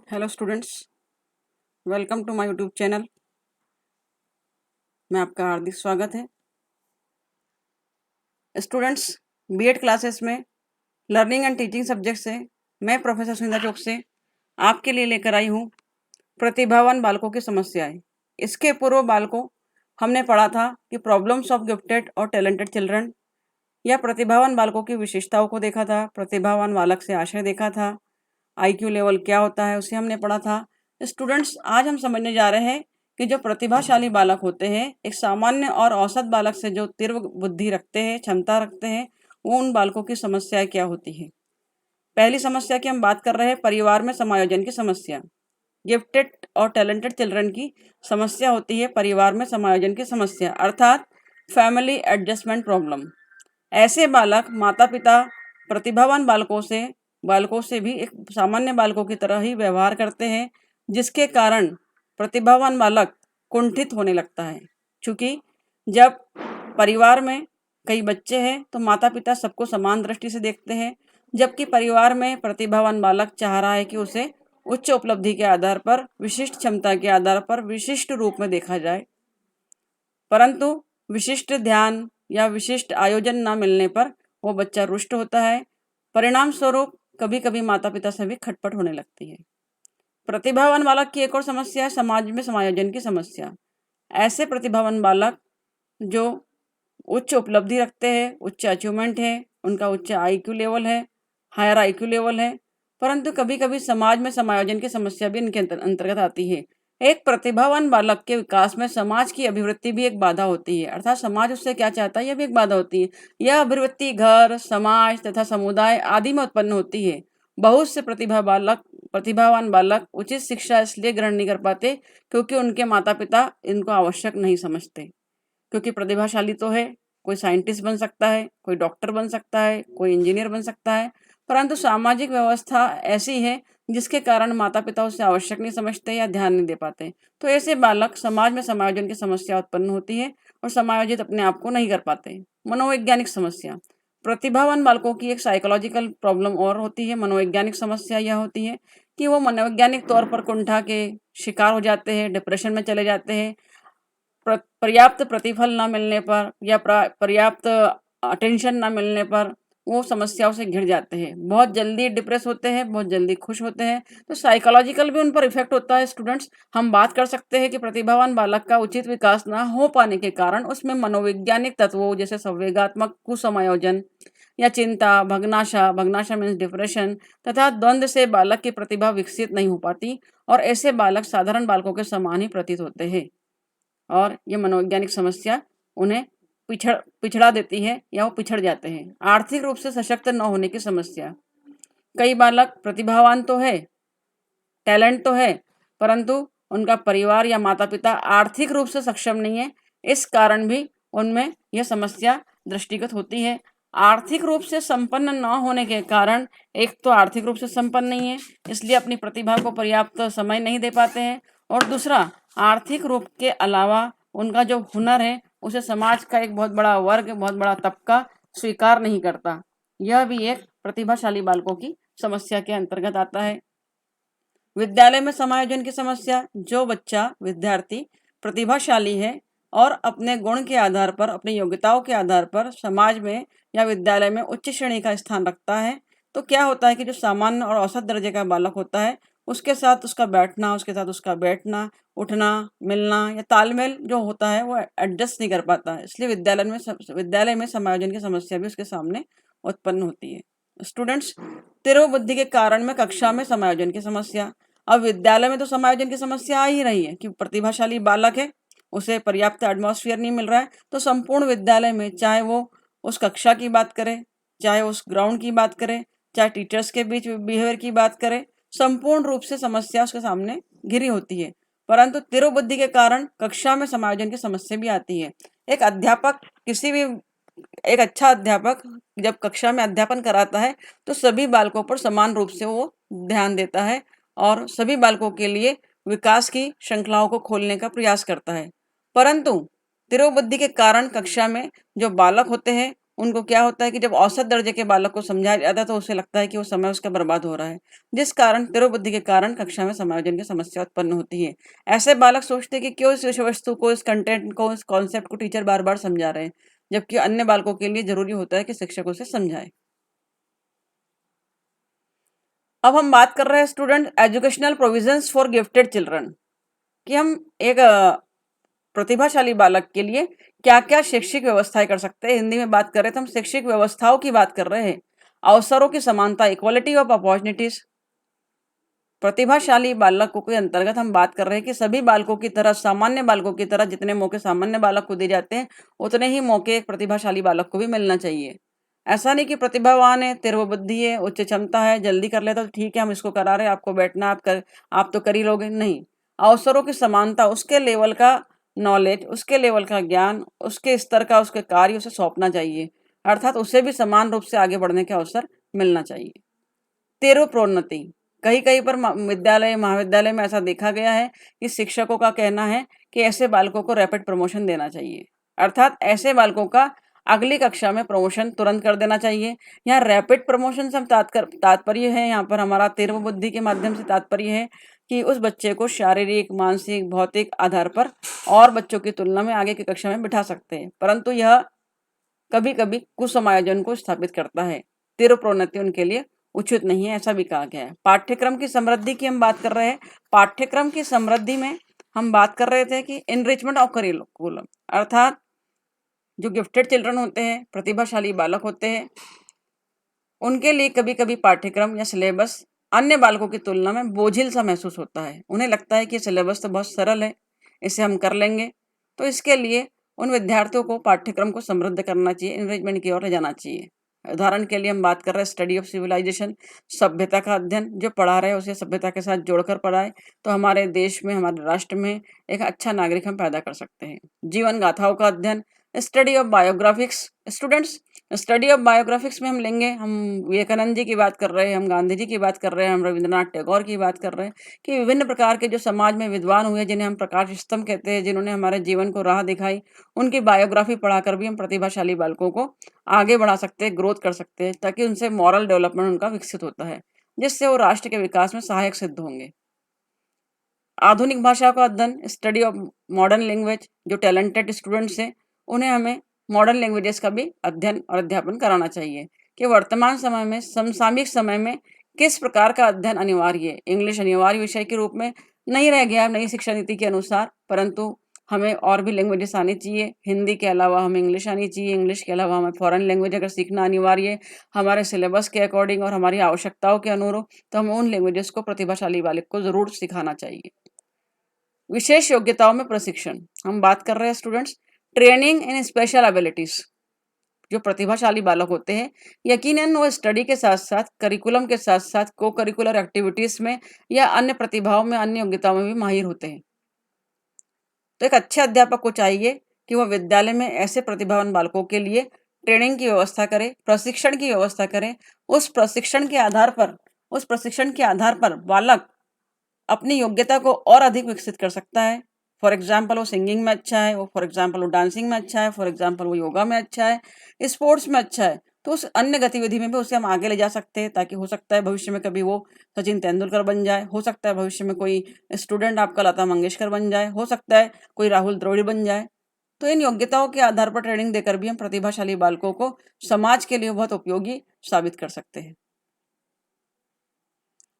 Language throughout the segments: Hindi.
Hello students, welcome to my YouTube channel. मैं आपका हार्दिक स्वागत है। स्टूडेंट्स, बीएड क्लासेस में लर्निंग एंड टीचिंग सब्जेक्ट से मैं प्रोफेसर सुनिंदा चौक से आपके लिए लेकर आई हूँ प्रतिभावान बालकों की समस्याएं। इसके पूर्व बालकों हमने पढ़ा था कि प्रॉब्लम्स ऑफ गिफ्टेड और टैलेंटेड चिल्ड्रन या प्रतिभावान बालकों की विशेषताओं को देखा था। प्रतिभावान बालक से आशय देखा था। आईक्यू लेवल क्या होता है उसे हमने पढ़ा था। स्टूडेंट्स, आज हम समझने जा रहे हैं कि जो प्रतिभाशाली बालक होते हैं एक सामान्य और औसत बालक से जो तीव्र बुद्धि रखते हैं, क्षमता रखते हैं, वो उन बालकों की समस्याएं क्या होती है। पहली समस्या की हम बात कर रहे हैं, परिवार में समायोजन की समस्या। गिफ्टेड और टैलेंटेड चिल्ड्रन की समस्या होती है परिवार में समायोजन की समस्या, अर्थात फैमिली एडजस्टमेंट प्रॉब्लम। ऐसे बालक माता पिता प्रतिभावान बालकों से भी एक सामान्य बालकों की तरह ही व्यवहार करते हैं, जिसके कारण प्रतिभावान बालक कुंठित होने लगता है। क्योंकि जब परिवार में कई बच्चे हैं तो माता पिता सबको समान दृष्टि से देखते हैं, जबकि परिवार में प्रतिभावान बालक चाह रहा है कि उसे उच्च उपलब्धि के आधार पर, विशिष्ट क्षमता के आधार पर, विशिष्ट रूप में देखा जाए। परंतु विशिष्ट ध्यान या विशिष्ट आयोजन न मिलने पर वो बच्चा रुष्ट होता है। परिणाम स्वरूप कभी कभी माता पिता से भी खटपट होने लगती है। प्रतिभावान बालक की एक और समस्या है समाज में समायोजन की समस्या। ऐसे प्रतिभावान बालक जो उच्च उपलब्धि रखते हैं, उच्च अचीवमेंट है, उनका उच्च आईक्यू लेवल है, हायर आईक्यू लेवल है, परंतु कभी कभी समाज में समायोजन की समस्या भी इनके अंतर्गत आती है। एक प्रतिभावान बालक के विकास में समाज की अभिवृत्ति भी एक बाधा होती है, अर्थात समाज उससे क्या चाहता है यह भी एक बाधा होती है। यह अभिवृत्ति घर, समाज तथा समुदाय आदि में उत्पन्न होती है। बहुत से प्रतिभावान बालक उचित शिक्षा इसलिए ग्रहण नहीं कर पाते क्योंकि उनके माता पिता इनको आवश्यक नहीं समझते। क्योंकि प्रतिभाशाली तो है, कोई साइंटिस्ट बन सकता है, कोई डॉक्टर बन सकता है, कोई इंजीनियर बन सकता है, परंतु सामाजिक व्यवस्था ऐसी है जिसके कारण माता पिता उसे आवश्यक नहीं समझते या ध्यान नहीं दे पाते। तो ऐसे बालक समाज में समायोजन की समस्या उत्पन्न होती है और समायोजित अपने आप को नहीं कर पाते। मनोवैज्ञानिक समस्या। प्रतिभावान बालकों की एक साइकोलॉजिकल प्रॉब्लम और होती है। मनोवैज्ञानिक समस्या यह होती है कि वो मनोवैज्ञानिक तौर पर कुंठा के शिकार हो जाते हैं, डिप्रेशन में चले जाते हैं। पर्याप्त प्रतिफल ना मिलने पर या पर्याप्त अटेंशन ना मिलने पर वो समस्याओं से घिर जाते हैं। बहुत जल्दी डिप्रेस होते हैं, बहुत जल्दी खुश होते हैं। तो साइकोलॉजिकल भी उन पर इफेक्ट होता है। स्टूडेंट्स, हम बात कर सकते हैं कि प्रतिभावान बालक का उचित विकास ना हो पाने के कारण उसमें मनोवैज्ञानिक तत्वों जैसे संवेगात्मक कुसमायोजन या चिंता, भग्नाशा मीन्स डिप्रेशन तथा द्वंद्व से बालक की प्रतिभा विकसित नहीं हो पाती और ऐसे बालक साधारण बालकों के समान ही प्रतीत होते हैं और ये मनोवैज्ञानिक समस्या उन्हें पिछड़ा देती है या वो पिछड़ जाते हैं। आर्थिक रूप से सशक्त न होने की समस्या। कई बालक प्रतिभावान तो है, टैलेंट तो है, परंतु उनका परिवार या माता पिता आर्थिक रूप से सक्षम नहीं है। इस कारण भी उनमें यह समस्या दृष्टिगत होती है। आर्थिक रूप से संपन्न न होने के कारण, एक तो आर्थिक रूप से संपन्न नहीं है इसलिए अपनी प्रतिभा को पर्याप्त समय नहीं दे पाते हैं, और दूसरा आर्थिक रूप के अलावा उनका जो हुनर है उसे समाज का एक बहुत बड़ा वर्ग, बहुत बड़ा तबका स्वीकार नहीं करता। यह भी एक प्रतिभाशाली बालकों की समस्या के अंतर्गत आता है। विद्यालय में समायोजन की समस्या। जो बच्चा विद्यार्थी प्रतिभाशाली है और अपने गुण के आधार पर, अपनी योग्यताओं के आधार पर समाज में या विद्यालय में उच्च श्रेणी का स्थान रखता है, तो क्या होता है कि जो सामान्य और औसत दर्जे का बालक होता है उसके साथ उसका बैठना, उठना, मिलना या तालमेल जो होता है वो एडजस्ट नहीं कर पाता है। इसलिए विद्यालय में समायोजन की समस्या भी उसके सामने उत्पन्न होती है। स्टूडेंट्स, तीव्र बुद्धि के कारण में कक्षा में समायोजन की समस्या। अब विद्यालय में तो समायोजन की समस्या आ ही रही है कि प्रतिभाशाली बालक है, उसे पर्याप्त एटमॉस्फेयर नहीं मिल रहा है, तो संपूर्ण विद्यालय में, चाहे वो उस कक्षा की बात करें, चाहे उस ग्राउंड की बात करें, चाहे टीचर्स के बीच बिहेवियर की बात करें, संपूर्ण रूप से समस्या उसके सामने घिरी होती है। परंतु तीव्र बुद्धि के कारण कक्षा में समायोजन की समस्या भी आती है। एक अच्छा अध्यापक जब कक्षा में अध्यापन कराता है तो सभी बालकों पर समान रूप से वो ध्यान देता है और सभी बालकों के लिए विकास की श्रृंखलाओं को खोलने का प्रयास करता है। परंतु तीव्र बुद्धि के कारण कक्षा में जो बालक होते हैं उनको क्या होता है कि जब औसत दर्जे के बालक को समझाया जाता है तो उसे लगता है कि वो समय उसका बर्बाद हो रहा है, जिस कारण तिरोबुद्धि के कारण कक्षा में समायोजन की समस्या उत्पन्न होती है। ऐसे बालक सोचते हैं कि क्यों इस विषय वस्तु को, इस कंटेंट को, इस कॉन्सेप्ट को टीचर बार बार समझा रहे हैं, जबकि अन्य बालकों के लिए जरूरी होता है कि शिक्षक उसे समझाए। अब हम बात कर रहे हैं student educational provisions for gifted children, कि हम एक प्रतिभाशाली बालक के लिए क्या क्या शैक्षिक व्यवस्थाएं कर सकते हैं। हिंदी में बात कर रहे थे हम शैक्षिक व्यवस्थाओं की बात कर रहे हैं। अवसरों की समानता, इक्वालिटी ऑफ अपॉर्चुनिटीज। प्रतिभाशाली बालकों के अंतर्गत हम बात कर रहे हैं कि सभी बालकों की तरह, सामान्य बालकों की तरह जितने मौके सामान्य बालक को दिए जाते हैं उतने ही मौके एक प्रतिभाशाली बालक को भी मिलना चाहिए। ऐसा नहीं कि प्रतिभावान है, तीव्र बुद्धि है, उच्च क्षमता है, जल्दी कर लेता तो ठीक है हम इसको करा रहे हैं, आपको बैठना, आप तो कर ही लोगे। नहीं, अवसरों की समानता, उसके लेवल का नॉलेज, उसके लेवल का ज्ञान, उसके स्तर का उसके कार्य उसे सौंपना चाहिए, अर्थात उसे भी समान रूप से आगे बढ़ने का अवसर मिलना चाहिए। तीव्र प्रोन्नति, कहीं कहीं पर विद्यालय महाविद्यालय में ऐसा देखा गया है कि शिक्षकों का कहना है कि ऐसे बालकों को रैपिड प्रमोशन देना चाहिए, अर्थात ऐसे बालकों का अगली कक्षा में प्रमोशन तुरंत कर देना चाहिए। यहाँ रैपिड प्रमोशन से तात्पर्य है, यहाँ पर हमारा तीव्र बुद्धि के माध्यम से तात्पर्य है कि उस बच्चे को शारीरिक, मानसिक, भौतिक आधार पर और बच्चों की तुलना में आगे की कक्षा में बिठा सकते हैं, परंतु यह कभी कभी कुसमायोजन को स्थापित करता है। तीव्र प्रोन्नति उनके लिए उचित नहीं है, ऐसा भी कहा गया है। पाठ्यक्रम की समृद्धि की हम बात कर रहे हैं। पाठ्यक्रम की समृद्धि में हम बात कर रहे थे कि इनरिचमेंट ऑफ करिकुलम, अर्थात जो गिफ्टेड चिल्ड्रन होते हैं, प्रतिभाशाली बालक होते हैं, उनके लिए कभी कभी पाठ्यक्रम या सिलेबस अन्य बालकों की तुलना में बोझिल सा महसूस होता है। उन्हें लगता है कि सिलेबस तो बहुत सरल है, इसे हम कर लेंगे। तो इसके लिए उन विद्यार्थियों को पाठ्यक्रम को समृद्ध करना चाहिए, इनरिचमेंट की ओर ले जाना चाहिए। उदाहरण के लिए हम बात कर रहे हैं स्टडी ऑफ सिविलाइजेशन, सभ्यता का अध्ययन। जो पढ़ा रहे हैं उसे सभ्यता के साथ जोड़कर पढ़ाए तो हमारे देश में, हमारे राष्ट्र में एक अच्छा नागरिक हम पैदा कर सकते हैं। जीवन गाथाओं का अध्ययन, study of biographics. Students, study of biographics में हम लेंगे, हम विवेकानंद जी की बात कर रहे हैं, हम गांधी जी की बात कर रहे हैं, हम रविंद्रनाथ टैगोर की बात कर रहे हैं कि विभिन्न प्रकार के जो समाज में विद्वान हुए, जिन्हें हम प्रकाश स्तंभ कहते हैं, जिन्होंने हमारे जीवन को राह दिखाई, उनकी बायोग्राफी पढ़ाकर भी हम प्रतिभाशाली बालकों को आगे बढ़ा सकते हैं, ग्रोथ कर सकते हैं, ताकि उनसे मॉरल डेवलपमेंट उनका विकसित होता है, जिससे वो राष्ट्र के विकास में सहायक सिद्ध होंगे। आधुनिक भाषा का अध्ययन, स्टडी ऑफ मॉडर्न लैंग्वेज। जो टैलेंटेड स्टूडेंट्स हैं उन्हें हमें मॉडर्न लैंग्वेजेस का भी अध्ययन और अध्यापन कराना चाहिए कि वर्तमान समय में, समसामयिक समय में किस प्रकार का अध्ययन अनिवार्य है। इंग्लिश अनिवार्य विषय के रूप में नहीं रह गया नई शिक्षा नीति के अनुसार, परंतु हमें और भी लैंग्वेजेस आनी चाहिए। हिंदी के अलावा हमें इंग्लिश आनी चाहिए, इंग्लिश के अलावा हमें फॉरेन लैंग्वेज अगर सीखना अनिवार्य है हमारे सिलेबस के अकॉर्डिंग और हमारी आवश्यकताओं के अनुरूप, तो हमें उन लैंग्वेजेस को प्रतिभाशाली बालक को जरूर सिखाना चाहिए। विशेष योग्यताओं में प्रशिक्षण, हम बात कर रहे हैं students training in special abilities. जो प्रतिभाशाली बालक होते हैं यकीनन वो स्टडी के साथ साथ, करिकुलम के साथ साथ को करिकुलर एक्टिविटीज में या अन्य प्रतिभाओं में, अन्य योग्यताओं में भी माहिर होते हैं। तो एक अच्छे अध्यापक को चाहिए कि वह विद्यालय में ऐसे प्रतिभावान बालकों के लिए ट्रेनिंग की व्यवस्था करे, प्रशिक्षण की व्यवस्था करे। उस प्रशिक्षण के आधार पर बालक अपनी योग्यता को और अधिक विकसित कर सकता है। फॉर एग्जाम्पल वो सिंगिंग में अच्छा है, वो फॉर एग्जाम्पल वो डांसिंग में अच्छा है, फॉर एग्जाम्पल वो योगा में अच्छा है, स्पोर्ट्स में अच्छा है, तो उस अन्य गतिविधि में भी उसे हम आगे ले जा सकते हैं, ताकि हो सकता है भविष्य में कभी वो सचिन तेंदुलकर बन जाए, हो सकता है भविष्य में कोई स्टूडेंट आपका लता मंगेशकर बन जाए, हो सकता है कोई राहुल द्रविड़ बन जाए। तो इन योग्यताओं के आधार पर ट्रेनिंग देकर भी हम प्रतिभाशाली बालकों को समाज के लिए बहुत उपयोगी साबित कर सकते हैं।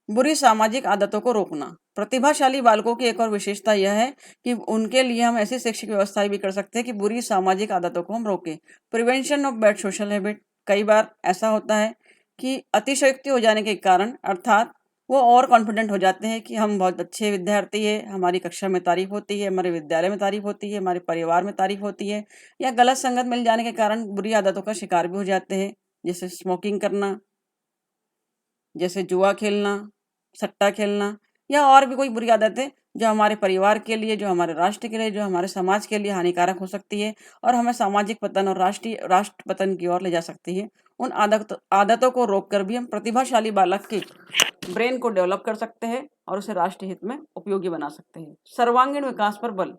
बुरी सामाजिक आदतों को रोकना, प्रतिभाशाली बालकों की एक और विशेषता यह है कि उनके लिए हम ऐसी शैक्षिक व्यवस्थाएं भी कर सकते हैं कि बुरी सामाजिक आदतों को हम रोकें। Prevention of bad social habit. कई बार ऐसा होता है कि अतिशयोक्ति हो जाने के कारण, अर्थात वो और कॉन्फिडेंट हो जाते हैं कि हम बहुत अच्छे विद्यार्थी है, हमारी कक्षा में तारीफ होती है, हमारे विद्यालय में तारीफ होती है, हमारे परिवार में तारीफ होती है, या गलत संगत मिल जाने के कारण बुरी आदतों का शिकार भी हो जाते हैं, जैसे स्मोकिंग करना, जैसे जुआ खेलना, सट्टा खेलना, या और भी कोई बुरी आदत है जो हमारे परिवार के लिए, जो हमारे राष्ट्र के लिए, जो हमारे समाज के लिए हानिकारक हो सकती है और हमें सामाजिक पतन और राष्ट्र पतन की ओर ले जा सकती है। उन आदतों को रोककर भी हम प्रतिभाशाली बालक के ब्रेन को डेवलप कर सकते हैं और उसे राष्ट्र हित में उपयोगी बना सकते हैं। सर्वांगीण विकास पर बल।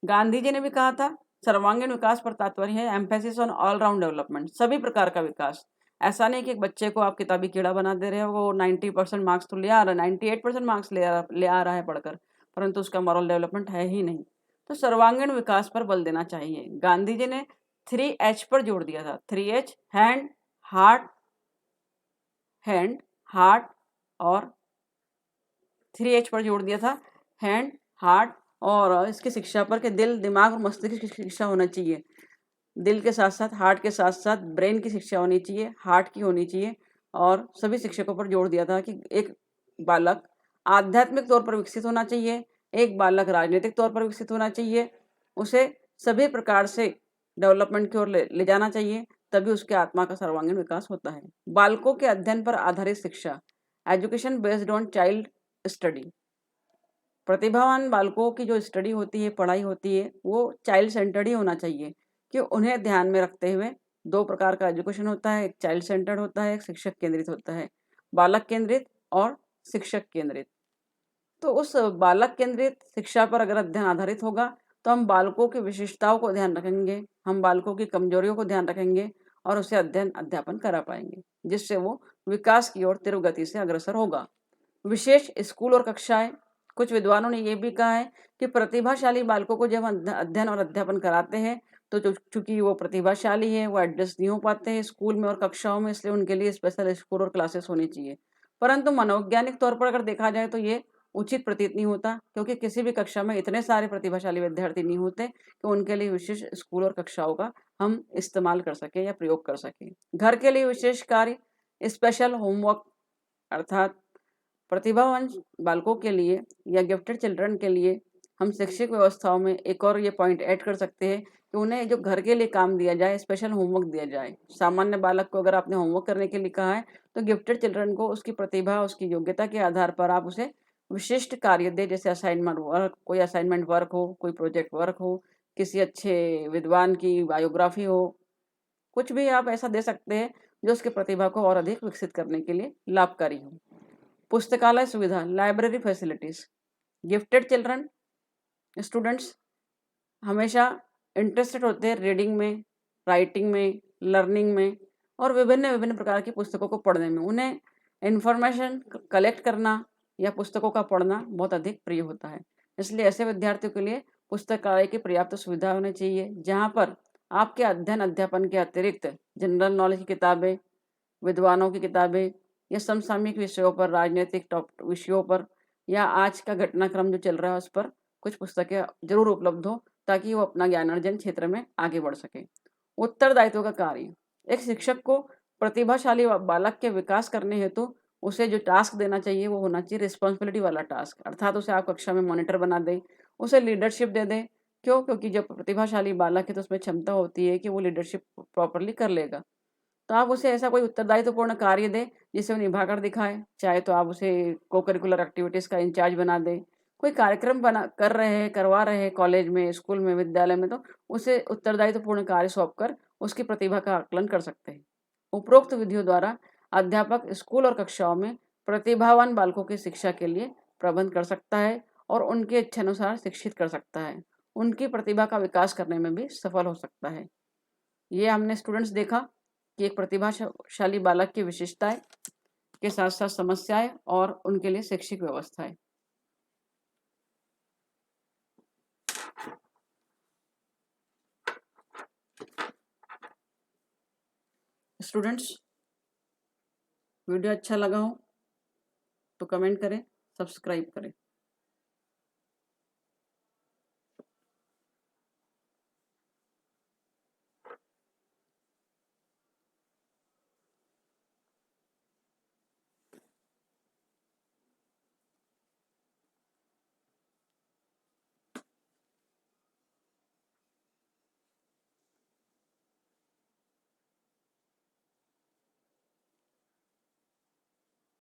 गांधी जी ने भी कहा था सर्वांगीण विकास पर तात्पर्य है emphasis on all round development, सभी प्रकार का विकास। ऐसा नहीं कि एक बच्चे को आप किताबी कीड़ा बना दे रहे हो, वो 90% मार्क्स तो ले आ रहा है, 98% मार्क्स ले आ रहा है पढ़कर, परंतु उसका मॉरल डेवलपमेंट है ही नहीं। तो सर्वांगीण विकास पर बल देना चाहिए। गांधी जी ने 3H पर जोर दिया था। 3H, हैंड, हार्ट और 3H पर जोर दिया था, हैंड, हार्ट और इसकी शिक्षा पर कि दिल, दिमाग और मस्तिष्क की शिक्षा होना चाहिए। दिल के साथ साथ हार्ट के साथ साथ ब्रेन की शिक्षा होनी चाहिए, हार्ट की होनी चाहिए। और सभी शिक्षकों पर जोर दिया था कि एक बालक आध्यात्मिक तौर पर विकसित होना चाहिए, एक बालक राजनीतिक तौर पर विकसित होना चाहिए, उसे सभी प्रकार से डेवलपमेंट की ओर ले जाना चाहिए, तभी उसके आत्मा का सर्वांगीण विकास होता है। बालकों के अध्ययन पर आधारित शिक्षा, education based on child study. प्रतिभावान बालकों की जो स्टडी होती है, पढ़ाई होती है, वो चाइल्ड सेंटर्ड ही होना चाहिए कि उन्हें ध्यान में रखते हुए दो प्रकार का एजुकेशन होता है, एक चाइल्ड सेंटर्ड होता है, एक शिक्षक केंद्रित होता है, बालक केंद्रित और शिक्षक केंद्रित। तो उस बालक केंद्रित शिक्षा पर अगर अध्ययन आधारित होगा तो हम बालकों की विशेषताओं को ध्यान रखेंगे, हम बालकों की कमजोरियों को ध्यान रखेंगे और उसे अध्ययन अध्यापन करा पाएंगे, जिससे वो विकास की ओर तीव्र गति से अग्रसर होगा। विशेष स्कूल और कक्षाएं, कुछ विद्वानों ने यह भी कहा है कि प्रतिभाशाली बालकों को जब हम अध्ययन और अध्यापन कराते हैं तो चूंकि वो प्रतिभाशाली है, वो एडजस्ट नहीं हो पाते हैं स्कूल में और कक्षाओं में, इसलिए उनके लिए स्पेशल स्कूल और क्लासेस होनी चाहिए। परंतु मनोवैज्ञानिक तौर पर अगर देखा जाए तो ये उचित प्रतीत नहीं होता, क्योंकि किसी भी कक्षा में इतने सारे प्रतिभाशाली विद्यार्थी नहीं होते कि उनके लिए विशेष स्कूल और कक्षाओं का हम इस्तेमाल कर सकें या प्रयोग कर सकें। घर के लिए विशेष कार्य, स्पेशल होमवर्क, अर्थात प्रतिभावान बालकों के लिए या गिफ्टेड चिल्ड्रन के लिए हम शैक्षिक व्यवस्थाओं में एक और ये पॉइंट ऐड कर सकते हैं कि उन्हें जो घर के लिए काम दिया जाए, स्पेशल होमवर्क दिया जाए। सामान्य बालक को अगर आपने होमवर्क करने के लिए कहा है तो गिफ्टेड चिल्ड्रन को उसकी प्रतिभा, उसकी योग्यता के आधार पर आप उसे विशिष्ट कार्य दे, जैसे असाइनमेंट वर्क, कोई असाइनमेंट वर्क हो, कोई प्रोजेक्ट वर्क हो, किसी अच्छे विद्वान की बायोग्राफी हो, कुछ भी आप ऐसा दे सकते हैं जो उसकी प्रतिभा को और अधिक विकसित करने के लिए लाभकारी हो। पुस्तकालय सुविधा, library facilities. Gifted children students हमेशा इंटरेस्टेड होते हैं रीडिंग में, राइटिंग में, लर्निंग में और विभिन्न विभिन्न प्रकार की पुस्तकों को पढ़ने में। उन्हें इंफॉर्मेशन कलेक्ट करना या पुस्तकों का पढ़ना बहुत अधिक प्रिय होता है। इसलिए ऐसे विद्यार्थियों के लिए पुस्तकालय की पर्याप्त सुविधा होनी चाहिए, जहाँ पर आपके अध्ययन अध्यापन के अतिरिक्त जनरल नॉलेज की किताबें, विद्वानों की किताबें या समसामयिक विषयों पर, राजनीतिक टॉप विषयों पर या आज का घटनाक्रम जो चल रहा है उस पर कुछ पुस्तकें जरूर उपलब्ध हो, ताकि वो अपना ज्ञानार्जन क्षेत्र में आगे बढ़ सके। उत्तरदायित्व का कार्य, एक शिक्षक को प्रतिभाशाली बालक के विकास करने हेतु उसे जो टास्क देना चाहिए वो होना चाहिए रिस्पॉन्सिबिलिटी वाला टास्क, अर्थात उसे आप कक्षा में मॉनिटर बना दें, उसे लीडरशिप दे दें। क्यों? क्योंकि जब प्रतिभाशाली बालक है तो उसमें क्षमता होती है कि वो लीडरशिप प्रॉपरली कर लेगा। तो आप उसे ऐसा कोई उत्तरदायित्वपूर्ण कार्य दें जिसे वो निभाकर दिखाए। चाहे तो आप उसे को करिकुलर एक्टिविटीज़ का इंचार्ज बना दें, कोई कार्यक्रम बना कर रहे हैं, करवा रहे हैं कॉलेज में, स्कूल में, विद्यालय में, तो उसे उत्तरदायित्वपूर्ण कार्य सौंप कर उसकी प्रतिभा का आकलन कर सकते हैं। उपरोक्त विधियों द्वारा अध्यापक स्कूल और कक्षाओं में प्रतिभावान बालकों की शिक्षा के लिए प्रबंध कर सकता है और उनके इच्छानुसार शिक्षित कर सकता है, उनकी प्रतिभा का विकास करने में भी सफल हो सकता है। ये हमने स्टूडेंट्स देखा कि एक प्रतिभाशाली बालक की विशेषताएं के साथ साथ समस्याएं और उनके लिए शैक्षिक व्यवस्थाएं। स्टूडेंट्स, वीडियो अच्छा लगा हो तो कमेंट करें, सब्सक्राइब करें।